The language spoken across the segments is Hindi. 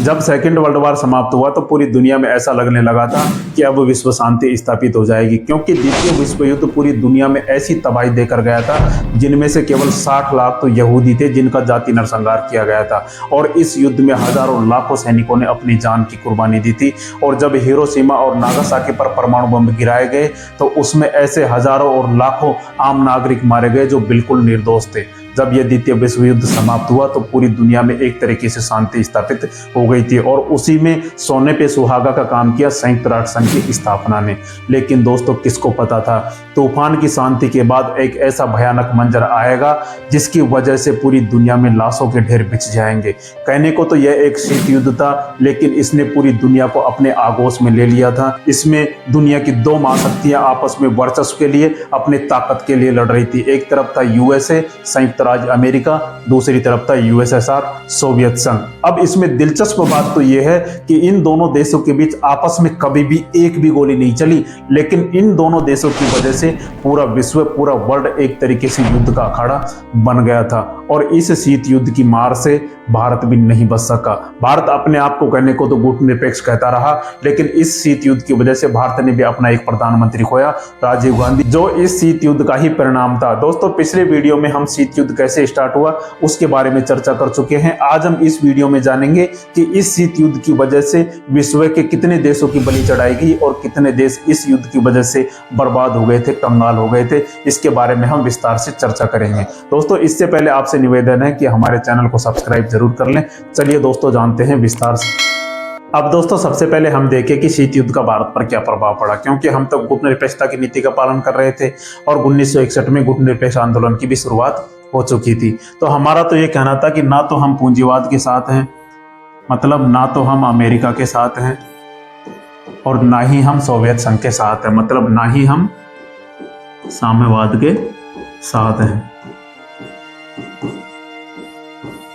जब सेकेंड वर्ल्ड वॉर समाप्त हुआ तो पूरी दुनिया में ऐसा लगने लगा था कि अब विश्व शांति स्थापित हो जाएगी, क्योंकि द्वितीय विश्व युद्ध पूरी दुनिया में ऐसी तबाही देकर गया था जिनमें से केवल 60 लाख तो यहूदी थे जिनका जाति नरसंहार किया गया था। और इस युद्ध में हजारों लाखों सैनिकों ने अपनी जान की कुर्बानी दी थी। और जब हिरोशिमा और नागासाकी पर परमाणु बम गिराए गए तो उसमें ऐसे हजारों और लाखों आम नागरिक मारे गए जो बिल्कुल निर्दोष थे। जब यह द्वितीय विश्व युद्ध समाप्त हुआ तो पूरी दुनिया में एक तरीके से शांति स्थापित हो गई थी और उसी में सोने पे सुहागा का काम किया संयुक्त राष्ट्र संघ की स्थापना ने। लेकिन दोस्तों, किसको पता था तूफान की शांति के बाद एक ऐसा भयानक मंजर आएगा जिसकी वजह से पूरी दुनिया में लाशों के ढेर बिछ जाएंगे। कहने को तो यह एक शीत युद्ध था, लेकिन इसने पूरी दुनिया को अपने आगोश में ले लिया था। इसमें दुनिया की दो महाशक्तियां आपस में वर्चस्व के लिए, अपने ताकत के लिए लड़ रही थी। एक तरफ था यूएसए संयुक्त राज्य अमेरिका, दूसरी तरफ था यूएसएसआर सोवियत संघ। अब इसमें दिलचस्प बात तो यह है कि इन दोनों देशों के बीच आपस में कभी भी एक भी गोली नहीं चली, लेकिन इन दोनों देशों की वजह से पूरा विश्व, पूरा वर्ल्ड एक तरीके से युद्ध का अखाड़ा बन गया था। और इस शीत युद्ध की मार से भारत भी नहीं बच सका। भारत अपने आप को कहने को तो गुटनिरपेक्ष कहता रहा, लेकिन इस शीत युद्ध की वजह से भारत ने भी अपना एक प्रधानमंत्री खोया, राजीव गांधी, जो इस शीत युद्ध का ही परिणाम था। दोस्तों, पिछले वीडियो में हम शीत युद्ध कैसे स्टार्ट हुआ उसके बारे में चर्चा कर चुके हैं। आज हम इस वीडियो में जानेंगे कि इस शीत युद्ध की वजह से विश्व के कितने देशों की बलि चढ़ाई गई और कितने देश इस युद्ध की वजह से बर्बाद हो गए थे, कंगाल हो गए थे। इसके बारे में हम विस्तार से चर्चा करेंगे। दोस्तों, इससे पहले आपसे निवेदन है कि हमारे चैनल को सब्सक्राइब जरूर कर लें। चलिए दोस्तों, जानते हैं विस्तार से। अब दोस्तों, सबसे पहले हम देखें कि शीत युद्ध का भारत पर क्या प्रभाव पड़ा, क्योंकि हम तो गुटनिरपेक्षता की नीति का पालन कर रहे थे और 1961 में गुटनिरपेक्ष आंदोलन की भी शुरुआत हो चुकी थी। तो हमारा तो ये कहना था कि ना तो हम पूंजीवाद के साथ हैं, मतलब ना तो हम अमेरिका के साथ हैं और ना ही हम सोवियत संघ के साथ हैं, मतलब ना ही हम साम्यवाद के साथ हैं।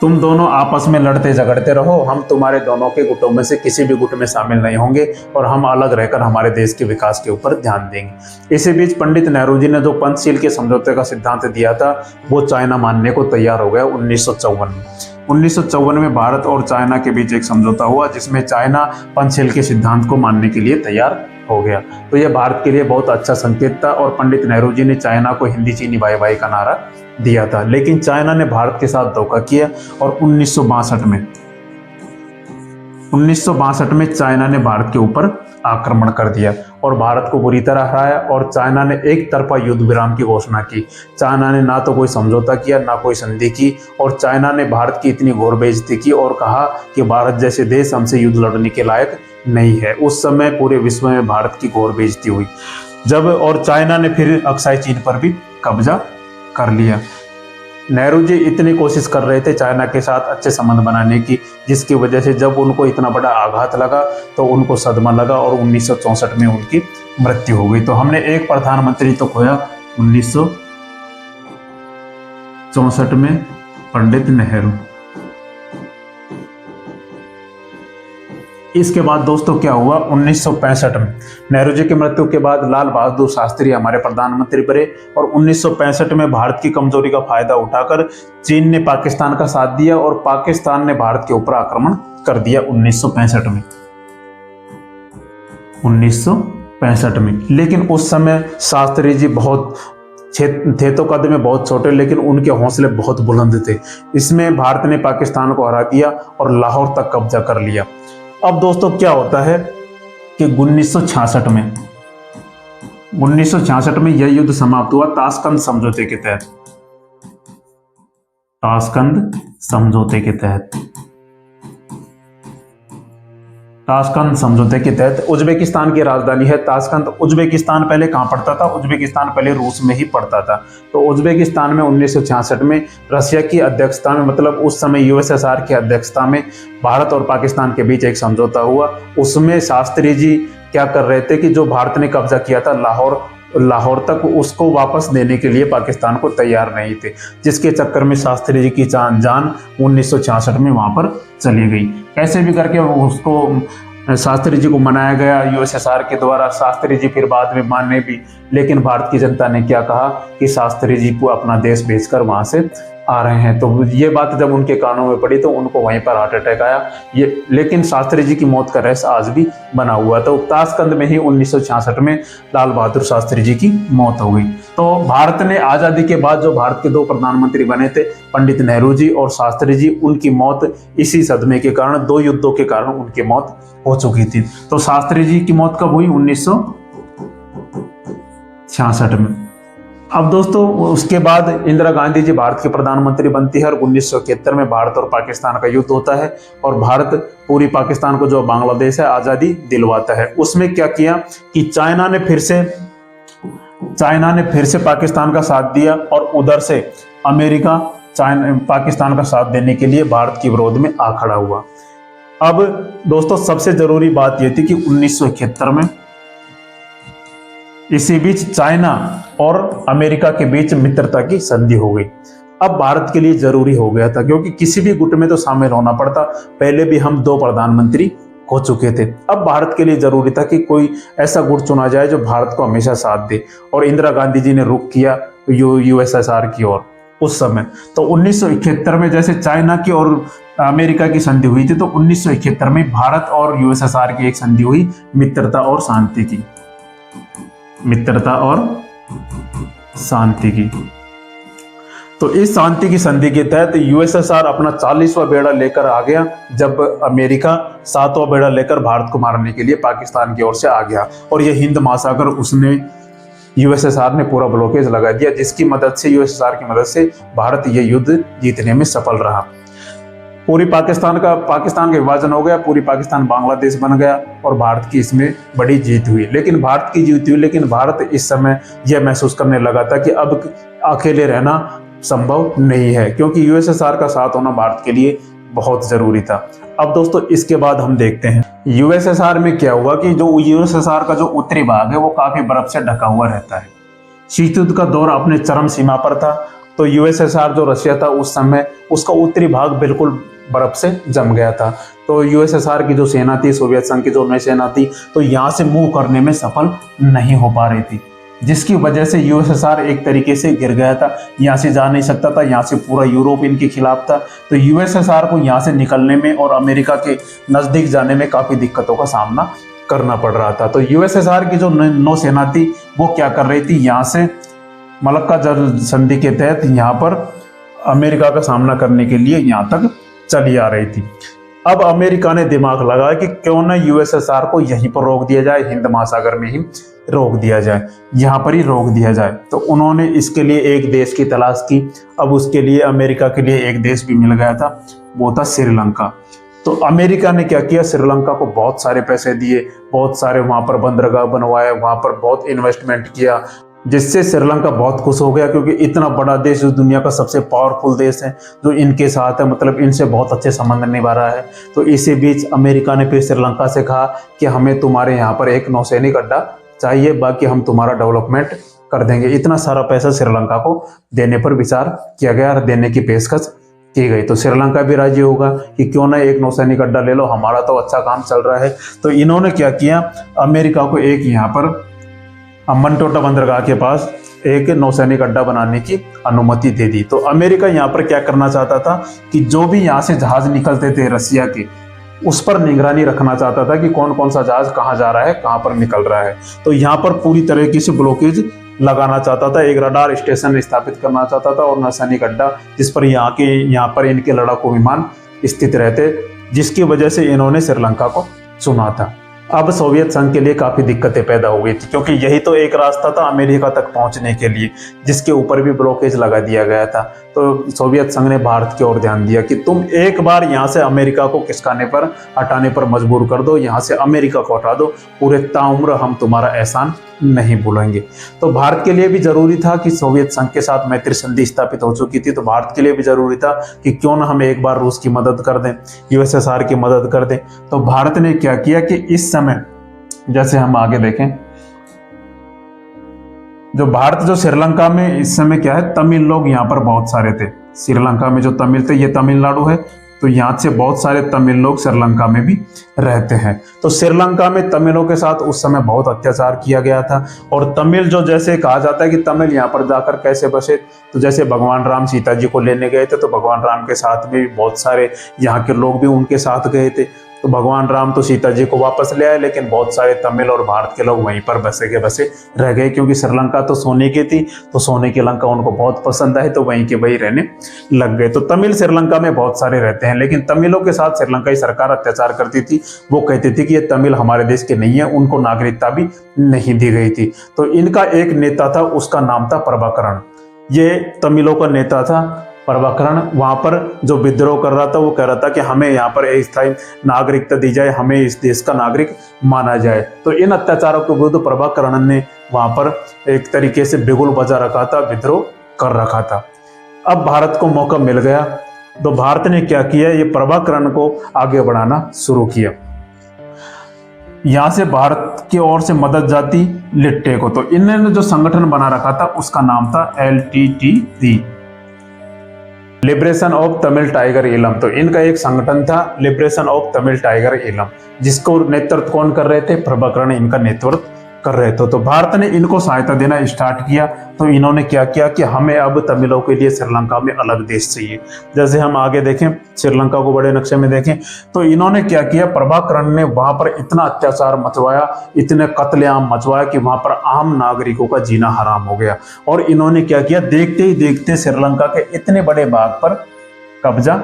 तुम दोनों आपस में लड़ते झगड़ते रहो, हम तुम्हारे दोनों के गुटों में से किसी भी गुट में शामिल नहीं होंगे और हम अलग रहकर हमारे देश के विकास के ऊपर ध्यान देंगे। इसी बीच पंडित नेहरू जी ने जो पंचशील के समझौते का सिद्धांत दिया था वो चाइना मानने को तैयार हो गया 1954 में। 1954 में भारत और चाइना के बीच एक समझौता हुआ जिसमें चाइना पंचशील के सिद्धांत को मानने के लिए तैयार हो गया। तो यह भारत के लिए बहुत अच्छा संकेत था और पंडित नेहरू जी ने चाइना को हिंदी चीनी भाई भाई का नारा दिया था। लेकिन चाइना ने भारत के साथ धोखा किया और 1962 में चाइना ने भारत के ऊपर आक्रमण कर दिया और भारत को बुरी तरह हराया और चाइना ने एक तरफा युद्ध विराम की घोषणा की। चाइना ने ना तो कोई समझौता किया, ना कोई संधि की और चाइना ने भारत की इतनी घोर बेइज्जती की और कहा कि भारत जैसे देश हमसे युद्ध लड़ने के लायक नहीं है। उस समय पूरे विश्व में भारत की घोर बेइज्जती हुई और चाइना ने फिर अक्साई चीन पर भी कब्जा कर लिया। नेहरू जी इतनी कोशिश कर रहे थे चाइना के साथ अच्छे संबंध बनाने की, जिसकी वजह से जब उनको इतना बड़ा आघात लगा तो उनको सदमा लगा और 1964 में उनकी मृत्यु हो गई। तो हमने एक प्रधानमंत्री तो खोया 1964 में, पंडित नेहरू। इसके बाद दोस्तों क्या हुआ, 1965 में नेहरू जी की मृत्यु के बाद लाल बहादुर शास्त्री हमारे प्रधानमंत्री बने और 1965 में भारत की कमजोरी का फायदा उठाकर चीन ने पाकिस्तान का साथ दिया और पाकिस्तान ने भारत के ऊपर आक्रमण कर दिया 1965 में। लेकिन उस समय शास्त्री जी बहुत थे तो कद में बहुत छोटे, लेकिन उनके हौसले बहुत बुलंद थे। इसमें भारत ने पाकिस्तान को हरा दिया और लाहौर तक कब्जा कर लिया। अब दोस्तों क्या होता है कि 1966 में यह युद्ध समाप्त हुआ ताशकंद समझौते के तहत। ताशकंद समझौते के तहत उज्बेकिस्तान की राजधानी है ताशकंद। उज्बेकिस्तान पहले कहाँ पड़ता था? उज्बेकिस्तान पहले रूस में ही पड़ता था। तो उज्बेकिस्तान में 1966 में रशिया की अध्यक्षता में, मतलब उस समय यूएसएसआर की अध्यक्षता में भारत और पाकिस्तान के बीच एक समझौता हुआ। उसमें शास्त्री जी क्या कर रहे थे कि जो भारत ने कब्जा किया था लाहौर तक, उसको वापस देने के लिए पाकिस्तान को तैयार नहीं थे, जिसके चक्कर में शास्त्री जी की जान 1966 में वहां पर चली गई। कैसे भी करके उसको शास्त्री जी को मनाया गया यूएसएसआर के द्वारा। शास्त्री जी फिर बाद में माने भी, लेकिन भारत की जनता ने क्या कहा कि शास्त्री जी को अपना देश भेजकर वहां से आ रहे हैं। तो ये बात जब उनके कानों में पड़ी तो उनको वहीं पर हार्ट अटैक आया। ये लेकिन शास्त्री जी की मौत का रहस्य आज भी बना हुआ। तो ताशकंद में ही 1966 में लाल बहादुर शास्त्री जी की मौत हो गई। तो भारत ने आज़ादी के बाद जो भारत के 2 प्रधानमंत्री बने थे, पंडित नेहरू जी और शास्त्री जी, उनकी मौत इसी सदमे के कारण, 2 युद्धों के कारण उनकी मौत हो चुकी थी। तो शास्त्री जी की मौत कब हुई? 1966 में। अब दोस्तों उसके बाद इंदिरा गांधी जी भारत के प्रधानमंत्री बनती है और 1971 में भारत और पाकिस्तान का युद्ध होता है और भारत पूरी पाकिस्तान को, जो बांग्लादेश है, आज़ादी दिलवाता है। उसमें क्या किया कि चाइना ने फिर से पाकिस्तान का साथ दिया और उधर से अमेरिका पाकिस्तान का साथ देने के लिए भारत के विरोध में आ खड़ा हुआ। अब दोस्तों सबसे जरूरी बात यह थी कि 1971 में इसी बीच चाइना और अमेरिका के बीच मित्रता की संधि हो गई। अब भारत के लिए जरूरी हो गया था, क्योंकि किसी भी गुट में तो शामिल होना पड़ता। पहले भी हम 2 प्रधानमंत्री हो चुके थे। अब भारत के लिए जरूरी था कि कोई ऐसा गुट चुना जाए जो भारत को हमेशा साथ दे। और इंदिरा गांधी जी ने रुख किया यूएसएसआर की ओर उस समय। तो 1971 में जैसे चाइना की और अमेरिका की संधि हुई थी, तो 1971 में भारत और यूएसएसआर की एक संधि हुई, मित्रता और शांति की। तो इस शांति की संधि के तहत यूएसएसआर अपना 40वां बेड़ा लेकर आ गया, जब अमेरिका 7वां बेड़ा लेकर भारत को मारने के लिए पाकिस्तान की ओर से आ गया। और ये हिंद महासागर उसने यूएसएसआर ने पूरा ब्लॉकेज लगा दिया, जिसकी मदद से, यूएसएसआर की मदद से भारत ये युद्ध जीतने में सफल रहा। पूरी पाकिस्तान का विभाजन हो गया, पूरी पाकिस्तान बांग्लादेश बन गया और भारत की इसमें बड़ी जीत हुई। लेकिन भारत इस समय यह महसूस करने लगा था कि अब अकेले रहना संभव नहीं है, क्योंकि यूएसएसआर का साथ होना भारत के लिए बहुत जरूरी था। अब दोस्तों इसके बाद हम देखते हैं यूएसएसआर में क्या हुआ कि जो यूएसएसआर का जो उत्तरी भाग है वो काफी बर्फ से ढका हुआ रहता है। शीत युद्ध का दौर अपने चरम सीमा पर था। तो यूएसएसआर जो रशिया था उस समय, उसका उत्तरी भाग बिल्कुल बर्फ से जम गया था। तो यूएसएसआर की जो सेना थी, सोवियत संघ की जो नौसेना थी, तो यहाँ से मूव करने में सफल नहीं हो पा रही थी, जिसकी वजह से यूएसएसआर एक तरीके से गिर गया था। यहाँ से जा नहीं सकता था, यहाँ से पूरा यूरोप इनके खिलाफ था। तो यूएसएसआर को यहाँ से निकलने में और अमेरिका के नजदीक जाने में काफी दिक्कतों का सामना करना पड़ रहा था। तो यूएसएसआर की जो नौसेना थी वो क्या कर रही थी, यहाँ से मलक्का जल संधि के तहत यहाँ पर अमेरिका का सामना करने के लिए यहाँ तक चली आ रही थी। अब अमेरिका ने दिमाग लगाया कि क्यों ना यूएसएसआर को यहीं पर रोक दिया जाए, हिंद महासागर में ही रोक दिया जाए, यहाँ पर ही रोक दिया जाए। तो उन्होंने इसके लिए एक देश की तलाश की। अब उसके लिए अमेरिका के लिए एक देश भी मिल गया था, वो था श्रीलंका। तो अमेरिका ने क्या किया, श्रीलंका को बहुत सारे पैसे दिए, बहुत सारे वहाँ पर बंदरगाह बनवाए, वहाँ पर बहुत इन्वेस्टमेंट किया, जिससे श्रीलंका बहुत खुश हो गया, क्योंकि इतना बड़ा देश जो दुनिया का सबसे पावरफुल देश है जो इनके साथ है, मतलब इनसे बहुत अच्छे संबंध निभा रहा है। तो इसी बीच अमेरिका ने फिर श्रीलंका से कहा कि हमें तुम्हारे यहाँ पर एक नौसैनिक अड्डा चाहिए, बाकी हम तुम्हारा डेवलपमेंट कर देंगे। इतना सारा पैसा श्रीलंका को देने पर विचार किया गया और देने की पेशकश की गई। तो श्रीलंका भी राजी होगा कि क्यों ना एक नौसैनिक अड्डा ले लो, हमारा तो अच्छा काम चल रहा है। तो इन्होंने क्या किया, अमेरिका को एक यहाँ पर अम्बनटोटा बंदरगाह के पास एक नौसैनिक अड्डा बनाने की अनुमति दे दी। तो अमेरिका यहाँ पर क्या करना चाहता था कि जो भी यहाँ से जहाज निकलते थे रसिया के, उस पर निगरानी रखना चाहता था कि कौन कौन सा जहाज कहाँ जा रहा है, कहाँ पर निकल रहा है। तो यहाँ पर पूरी तरीके से ब्लॉकेज लगाना चाहता था, एक रडार स्टेशन स्थापित करना चाहता था और नौसैनिक अड्डा जिस पर यहाँ पर इनके लड़ाकू विमान स्थित रहते, जिसकी वजह से इन्होंने श्रीलंका को चुना था। अब सोवियत संघ के लिए काफ़ी दिक्कतें पैदा हो गई थी, क्योंकि यही तो एक रास्ता था अमेरिका तक पहुंचने के लिए, जिसके ऊपर भी ब्लॉकेज लगा दिया गया था। तो सोवियत संघ ने भारत की ओर ध्यान दिया कि तुम एक बार यहाँ से अमेरिका को खिसकाने पर, हटाने पर मजबूर कर दो, यहाँ से अमेरिका को हटा दो, पूरे ताउम्र हम तुम्हारा एहसान नहीं भूलेंगे। तो भारत के लिए भी जरूरी था कि सोवियत संघ के साथ मैत्री संधि स्थापित हो चुकी थी, तो भारत के लिए भी जरूरी था कि क्यों ना हम एक बार रूस की मदद कर दें, यूएसएसआर की मदद कर दें। तो भारत ने क्या किया कि इस समय, जैसे हम आगे देखें, जो श्रीलंका में इस समय क्या है, तमिल लोग यहाँ पर बहुत सारे थे। श्रीलंका में जो तमिल थे, ये तमिलनाडु है, तो यहाँ से बहुत सारे तमिल लोग श्रीलंका में भी रहते हैं। तो श्रीलंका में तमिलों के साथ उस समय बहुत अत्याचार किया गया था। और तमिल जो, जैसे कहा जाता है कि तमिल यहाँ पर जाकर कैसे बसे, तो जैसे भगवान राम सीता जी को लेने गए थे तो भगवान राम के साथ में बहुत सारे यहाँ के लोग भी उनके साथ गए थे। तो भगवान राम तो सीता जी को वापस ले आए, लेकिन बहुत सारे तमिल और भारत के लोग वहीं पर बसे के बसे रह गए, क्योंकि श्रीलंका तो सोने की थी, तो सोने की लंका उनको बहुत पसंद आई, तो वहीं के वहीं रहने लग गए। तो तमिल श्रीलंका में बहुत सारे रहते हैं, लेकिन तमिलों के साथ श्रीलंकाई सरकार अत्याचार करती थी। वो कहती थी कि ये तमिल हमारे देश के नहीं है, उनको नागरिकता भी नहीं दी गई थी। तो इनका एक नेता था, उसका नाम था प्रभाकरण। ये तमिलों का नेता था प्रभाकरण। वहां पर जो विद्रोह कर रहा था वो कह रहा था कि हमें यहाँ पर स्थायी नागरिकता दी जाए, हमें इस देश का नागरिक माना जाए। तो इन अत्याचारों के विरुद्ध प्रभाकरण ने वहां पर एक तरीके से बिगुल बजा रखा था, विद्रोह कर रखा था। अब भारत को मौका मिल गया, तो भारत ने क्या किया, ये प्रभाकरण को आगे बढ़ाना शुरू किया। यहां से भारत की ओर से मदद जाती लिट्टे को। तो इन्होंने जो संगठन बना रखा था उसका नाम था LTTE, liberation of Tamil tiger इलम। तो इनका एक संगठन था लिबरेशन ऑफ तमिल टाइगर इलम, जिसको नेतृत्व कौन कर रहे थे, प्रभाकरण इनका नेतृत्व कर रहे थे। तो भारत ने इनको सहायता देना स्टार्ट किया। तो इन्होंने क्या किया कि हमें अब तमिलों के लिए श्रीलंका में अलग देश चाहिए। जैसे हम आगे देखें, श्रीलंका को बड़े नक्शे में देखें, तो इन्होंने क्या किया, प्रभाकरण ने वहां पर इतना अत्याचार मचवाया, इतने कत्लेआम मचवाया कि वहां पर आम नागरिकों का जीना हराम हो गया। और इन्होंने क्या किया, देखते ही देखते श्रीलंका के इतने बड़े भाग पर कब्जा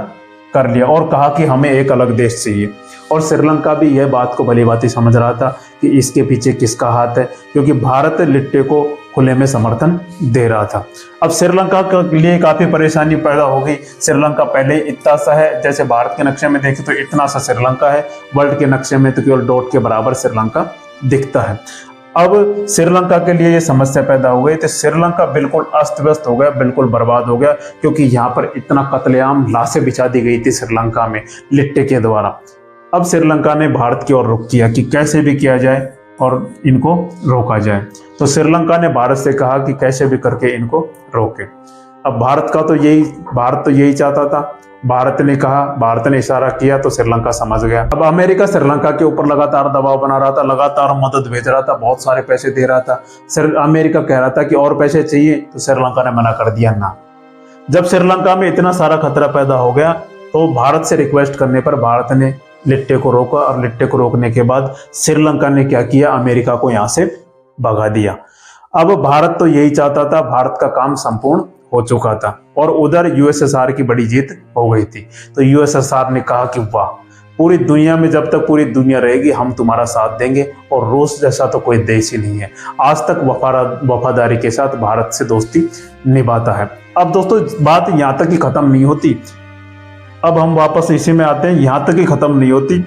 कर लिया और कहा कि हमें एक अलग देश चाहिए। और श्रीलंका भी यह बात को भली भांति समझ रहा था कि इसके पीछे किसका हाथ है, क्योंकि भारत लिट्टे को खुले में समर्थन दे रहा था। अब श्रीलंका के लिए काफी परेशानी पैदा हो गई। श्रीलंका पहले इतना सा है, जैसे भारत के नक्शे में देखें तो इतना सा श्रीलंका है, वर्ल्ड के नक्शे में तो केवल डॉट के बराबर श्रीलंका दिखता है। अब श्रीलंका के लिए ये समस्या पैदा हो गई, तो श्रीलंका बिल्कुल अस्त व्यस्त हो गया, बिल्कुल बर्बाद हो गया, क्योंकि यहाँ पर इतना कत्लेआम लाशें बिछा दी गई थी श्रीलंका में लिट्टे के द्वारा। अब श्रीलंका ने भारत की ओर रुख किया कि कैसे भी किया जाए और इनको रोका जाए। तो श्रीलंका ने भारत से कहा कि कैसे भी करके इनको रोके। अब भारत तो यही चाहता था। भारत ने कहा, भारत ने इशारा किया तो श्रीलंका समझ गया। अब अमेरिका श्रीलंका के ऊपर लगातार दबाव बना रहा था, लगातार मदद भेज रहा था, बहुत सारे पैसे दे रहा था। अमेरिका कह रहा था कि और पैसे चाहिए, तो श्रीलंका ने मना कर दिया ना। जब श्रीलंका में इतना सारा खतरा पैदा हो गया तो भारत से रिक्वेस्ट करने पर भारत ने लिट्टे को रोका। और लिट्टे को रोकने के बाद श्रीलंका ने क्या किया, अमेरिका को यहां से भगा दिया। अब भारत तो यही चाहता था, भारत का काम संपूर्ण हो चुका था और उधर यूएसएसआर की बड़ी जीत हो गई थी। तो यूएसएसआर ने कहा कि वाह, पूरी दुनिया में जब तक पूरी दुनिया रहेगी हम तुम्हारा साथ देंगे, और रूस जैसा तो कोई देश ही नहीं है, आज तक वफादारी के साथ भारत से दोस्ती निभाता है। अब दोस्तों बात यहाँ तक ही खत्म नहीं होती, अब हम वापस इसी में आते हैं, यहाँ तक ही खत्म नहीं होती।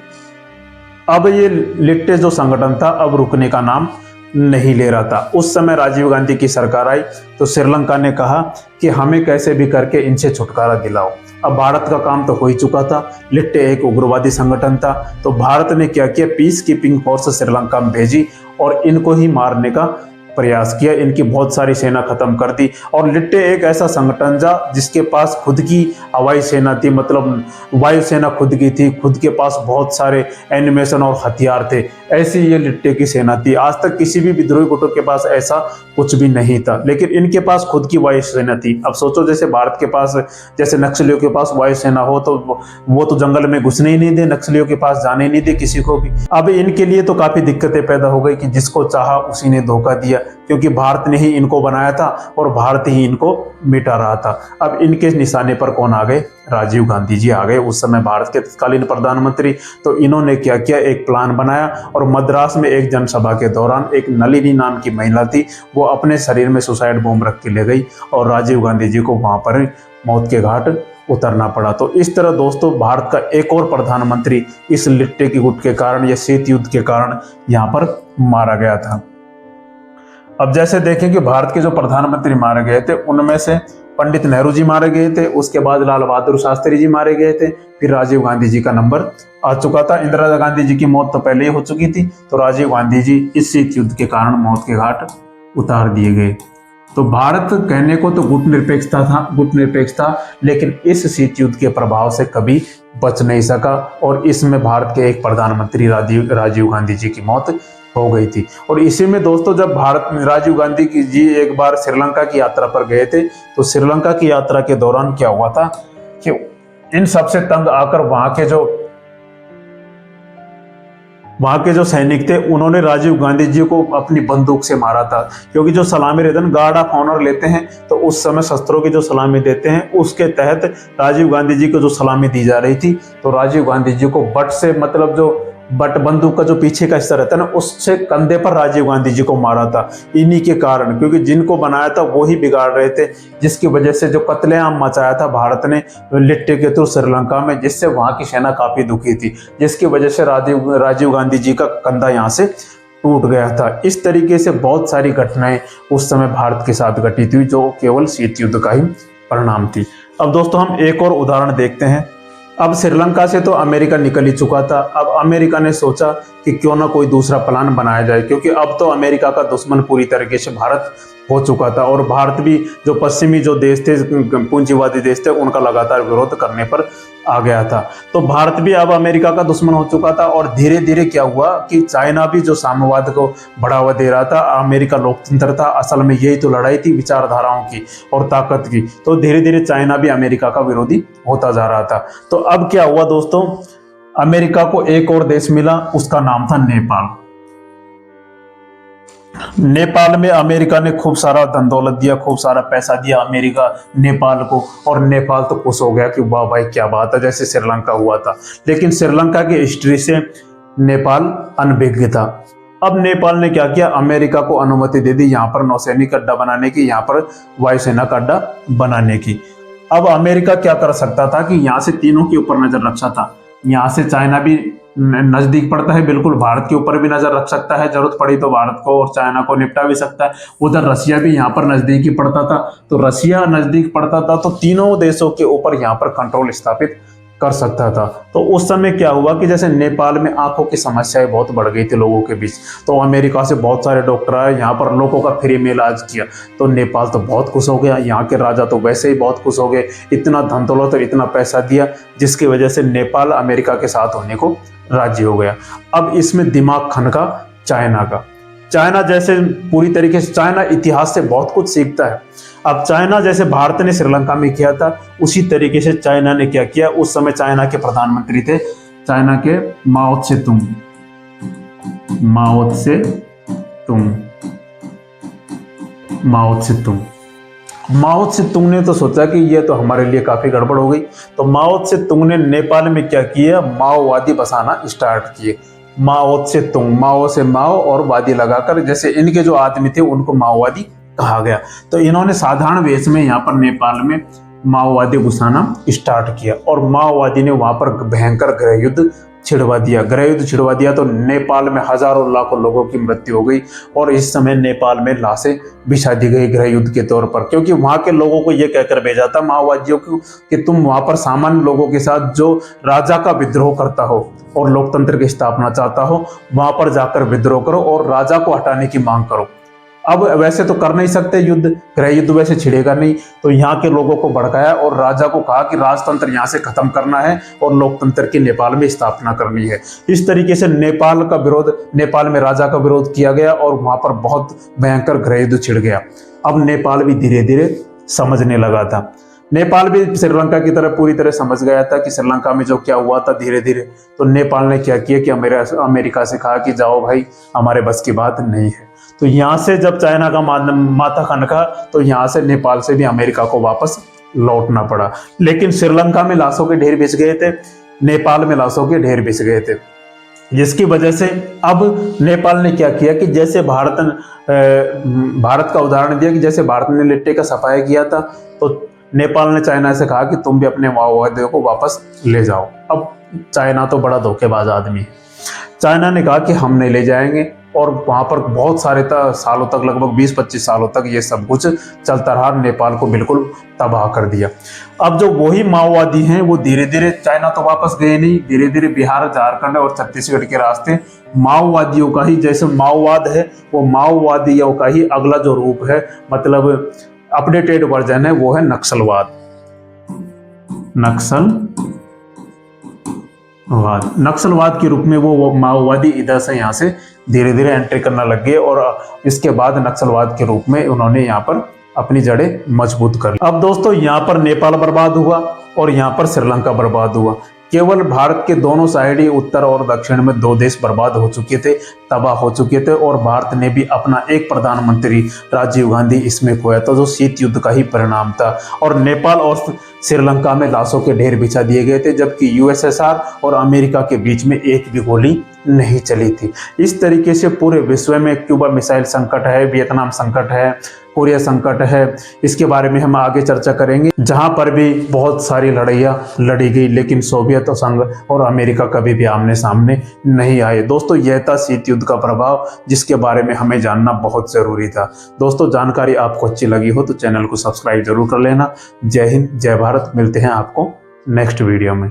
अब ये लिट्टे जो संगठन था अब रुकने का नाम नहीं ले रहा था। उस समय राजीव गांधी की सरकार आई तो श्रीलंका ने कहा कि हमें कैसे भी करके इनसे छुटकारा दिलाओ। अब भारत का काम तो हो ही चुका था, लिट्टे एक उग्रवादी संगठन था। तो भारत ने क्या किया, पीस कीपिंग फोर्स श्रीलंका में भेजी और इनको ही मारने का प्रयास किया, इनकी बहुत सारी सेना खत्म कर दी। और लिट्टे एक ऐसा संगठन था जिसके पास खुद की हवाई सेना थी, मतलब वायुसेना खुद की थी, खुद के पास बहुत सारे एनिमेशन और हथियार थे। ऐसी ये लिट्टे की सेना थी। आज तक किसी भी विद्रोही गुटों के पास ऐसा कुछ भी नहीं था, लेकिन इनके पास खुद की वायुसेना थी। अब सोचो, जैसे भारत के पास, जैसे नक्सलियों के पास वायुसेना हो तो वो तो जंगल में घुसने ही नहीं दे, नक्सलियों के पास जाने ही नहीं दे किसी को भी। अब इनके लिए तो काफी दिक्कतें पैदा हो गई कि जिसको चाहा उसी ने धोखा दिया, क्योंकि भारत ने ही इनको बनाया था और भारत ही इनको मिटा रहा था। अब इनके निशाने पर कौन आ गए, राजीव गांधी जी आ गए, उस समय भारत के तत्कालीन प्रधानमंत्री। तो इन्होंने क्या किया, एक प्लान बनाया और मद्रास में एक जनसभा के दौरान एक नलिनी नाम की महिला थी, वो अपने शरीर में सुसाइड बॉम्ब रख के ले गई और राजीव गांधी जी को वहां पर मौत के घाट उतरना पड़ा। तो इस तरह दोस्तों भारत का एक और प्रधानमंत्री इस लिट्टे की गुट के कारण या शीत युद्ध के कारण यहाँ पर मारा गया था। अब जैसे देखें कि भारत के जो प्रधानमंत्री मारे गए थे उनमें से पंडित नेहरू जी मारे गए थे, उसके बाद लाल बहादुर शास्त्री जी मारे गए थे, फिर राजीव गांधी जी का नंबर आ चुका था। इंदिरा गांधी जी की मौत तो पहले ही हो चुकी थी, तो राजीव गांधी जी इस शीत युद्ध के कारण मौत के घाट उतार दिए गए। तो भारत कहने को तो गुट निरपेक्ष था, लेकिन इस शीत युद्ध के प्रभाव से कभी बच नहीं सका और इसमें भारत के एक प्रधानमंत्री राजीव गांधी जी की मौत हो गई थी। और इसी में दोस्तों जब राजीव गांधी जी एक बार श्रीलंका की यात्रा पर गए थे, तो श्रीलंका की यात्रा के दौरान क्या हुआ था कि इन सबसे तंग आकर वहां के जो सैनिक थे उन्होंने राजीव गांधी जी को अपनी बंदूक से मारा था। क्योंकि जो सलामी रहते हैं, गार्ड ऑफ ऑनर लेते हैं, तो उस समय शस्त्रों की जो सलामी देते हैं उसके तहत राजीव गांधी जी को जो सलामी दी जा रही थी, तो राजीव गांधी जी को बट से, मतलब जो बट बंदूक का जो पीछे का हिस्सा रहता है ना, उससे कंधे पर राजीव गांधी जी को मारा था। इन्हीं के कारण, क्योंकि जिनको बनाया था वो ही बिगाड़ रहे थे, जिसकी वजह से जो कत्लेआम मचाया था भारत ने लिट्टे के थ्रू श्रीलंका में, जिससे वहां की सेना काफी दुखी थी, जिसकी वजह से राजीव गांधी जी का कंधा यहाँ से टूट गया था। इस तरीके से बहुत सारी घटनाएं उस समय भारत के साथ घटी थी, जो केवल शीत युद्ध का ही परिणाम थी। अब दोस्तों हम एक और उदाहरण देखते हैं। अब श्रीलंका से तो अमेरिका निकल ही चुका था। अब अमेरिका ने सोचा कि क्यों ना कोई दूसरा प्लान बनाया जाए, क्योंकि अब तो अमेरिका का दुश्मन पूरी तरीके से भारत हो चुका था और भारत भी जो पश्चिमी जो देश थे, पूंजीवादी देश थे, उनका लगातार विरोध करने पर आ गया था। तो भारत भी अब अमेरिका का दुश्मन हो चुका था और धीरे धीरे क्या हुआ कि चाइना भी जो साम्यवाद को बढ़ावा दे रहा था, अमेरिका लोकतंत्र था, असल में यही तो लड़ाई थी विचारधाराओं की और ताकत की। तो धीरे धीरे चाइना भी अमेरिका का विरोधी होता जा रहा था। तो अब क्या हुआ दोस्तों, अमेरिका को एक और देश मिला, उसका नाम था नेपाल। नेपाल में अमेरिका ने खूब सारा धन दौलत दिया, खूब सारा पैसा दिया अमेरिका नेपाल को, और नेपाल तो खुश हो गया कि वाह भाई क्या बात है, जैसे श्रीलंका हुआ था। लेकिन श्रीलंका की हिस्ट्री से नेपाल अनभिज्ञ था। अब नेपाल ने क्या किया, अमेरिका को अनुमति दे दी यहाँ पर नौसैनिक अड्डा बनाने की, यहाँ पर वायुसेना का अड्डा बनाने की। अब अमेरिका क्या कर सकता था कि यहाँ से तीनों के ऊपर नजर रखा था। यहाँ से चाइना भी नजदीक पड़ता है, बिल्कुल भारत के ऊपर भी नजर रख सकता है, जरूरत पड़ी तो भारत को और चाइना को निपटा भी सकता है। उधर रसिया भी यहाँ पर नजदीक ही पड़ता था, तो रसिया नजदीक पड़ता था, तो तीनों देशों के ऊपर यहाँ पर कंट्रोल स्थापित कर सकता था। तो उस समय क्या हुआ कि जैसे नेपाल में आंखों की समस्याएं बहुत बढ़ गई थी लोगों के बीच, तो अमेरिका से बहुत सारे डॉक्टर आए, यहाँ पर लोगों का फ्री में इलाज किया, तो नेपाल तो बहुत खुश हो गया। यहाँ के राजा तो वैसे ही बहुत खुश हो गए, इतना धन दौलत और इतना पैसा दिया, जिसकी वजह से नेपाल अमेरिका के साथ होने को राजी हो गया। अब इसमें दिमाग खनका चाइना का। चाइना जैसे पूरी तरीके से, चाइना इतिहास से बहुत कुछ सीखता है। अब चाइना जैसे भारत ने श्रीलंका में किया था, उसी तरीके से चाइना ने क्या किया, उस समय चाइना के प्रधानमंत्री थे, चाइना के माओ त्से-तुंग। माओ त्से-तुंग ने तो सोचा कि ये तो हमारे लिए काफी गड़बड़ हो गई, तो माओ त्से-तुंग ने नेपाल में क्या किया, माओवादी बसाना स्टार्ट किए। माओ त्से-तुंग, माओ से माओ और वादी लगाकर, जैसे इनके जो आदमी थे उनको माओवादी कहा गया। तो इन्होंने साधारण वेश में यहाँ पर नेपाल में माओवादी घुसाना स्टार्ट किया और माओवादी ने वहां पर भयंकर गृह युद्ध छिड़वा दिया। तो नेपाल में हजारों लाखों लोगों की मृत्यु हो गई और इस समय नेपाल में लाशें बिछा दी गई गृह युद्ध के तौर पर, क्योंकि वहां के लोगों को यह कहकर भेजा था माओवादियों को कि तुम वहां पर सामान्य लोगों के साथ जो राजा का विद्रोह करता हो और लोकतंत्र की स्थापना चाहता हो, वहां पर जाकर विद्रोह करो और राजा को हटाने की मांग करो। अब वैसे तो कर नहीं सकते युद्ध, गृह युद्ध वैसे छिड़ेगा नहीं, तो यहाँ के लोगों को भड़काया और राजा को कहा कि राजतंत्र यहाँ से खत्म करना है और लोकतंत्र की नेपाल में स्थापना करनी है। इस तरीके से नेपाल में राजा का विरोध किया गया और वहां पर बहुत भयंकर गृह युद्ध छिड़ गया। अब नेपाल भी धीरे धीरे समझने लगा था, नेपाल भी श्रीलंका की तरह पूरी तरह समझ गया था कि श्रीलंका में जो क्या हुआ था धीरे धीरे। तो नेपाल ने क्या किया कि अमेरिका से कहा कि जाओ भाई, हमारे बस की बात नहीं है। तो यहाँ से जब चाइना का माथा खनका, तो यहाँ से नेपाल से भी अमेरिका को वापस लौटना पड़ा। लेकिन श्रीलंका में लाशों के ढेर बिछ गए थे, नेपाल में लाशों के ढेर बिछ गए थे, जिसकी वजह से अब नेपाल ने क्या किया कि जैसे भारत का उदाहरण दिया कि जैसे भारत ने लिट्टे का सफाया किया था, तो नेपाल ने चाइना से कहा कि तुम भी अपने माओवादियों को वापस ले जाओ। अब चाइना तो बड़ा धोखेबाज आदमी है, चाइना ने कहा कि हम नहीं ले जाएंगे और वहां पर बहुत सारे सालों तक, लगभग 20-25 सालों तक ये सब कुछ चलता रहा, नेपाल को बिल्कुल तबाह कर दिया। अब जो वही माओवादी हैं वो धीरे धीरे चाइना तो वापस गए नहीं, धीरे धीरे बिहार, झारखंड और छत्तीसगढ़ के रास्ते माओवादियों का ही, जैसे माओवाद है वो माओवादियों का ही अगला जो रूप है, मतलब अपडेटेड वर्जन है, वो है नक्सलवाद। नक्सलवाद के रूप में वो माओवादी इधर से यहाँ से धीरे धीरे एंट्री करना लग गए और इसके बाद नक्सलवाद के रूप में उन्होंने यहाँ पर अपनी जड़ें मजबूत कर ली। अब दोस्तों यहाँ पर नेपाल बर्बाद हुआ और यहाँ पर श्रीलंका बर्बाद हुआ। केवल भारत के दोनों साइड ही, उत्तर और दक्षिण में 2 देश बर्बाद हो चुके थे, तबाह हो चुके थे और भारत ने भी अपना एक प्रधानमंत्री राजीव गांधी इसमें खोया था, जो शीत युद्ध का ही परिणाम था। और नेपाल और श्रीलंका में लाशों के ढेर बिछा दिए गए थे, जबकि यूएसएसआर और अमेरिका के बीच में एक भी गोली नहीं चली थी। इस तरीके से पूरे विश्व में क्यूबा मिसाइल संकट है, वियतनाम संकट है, कोरिया संकट है, इसके बारे में हम आगे चर्चा करेंगे, जहां पर भी बहुत सारी लड़ाइयाँ लड़ी गई, लेकिन सोवियत संघ और अमेरिका कभी भी आमने सामने नहीं आए। दोस्तों यह था शीत युद्ध का प्रभाव, जिसके बारे में हमें जानना बहुत जरूरी था। दोस्तों जानकारी आपको अच्छी लगी हो तो चैनल को सब्सक्राइब जरूर कर लेना। जय हिंद, जय भारत। मिलते हैं आपको नेक्स्ट वीडियो में।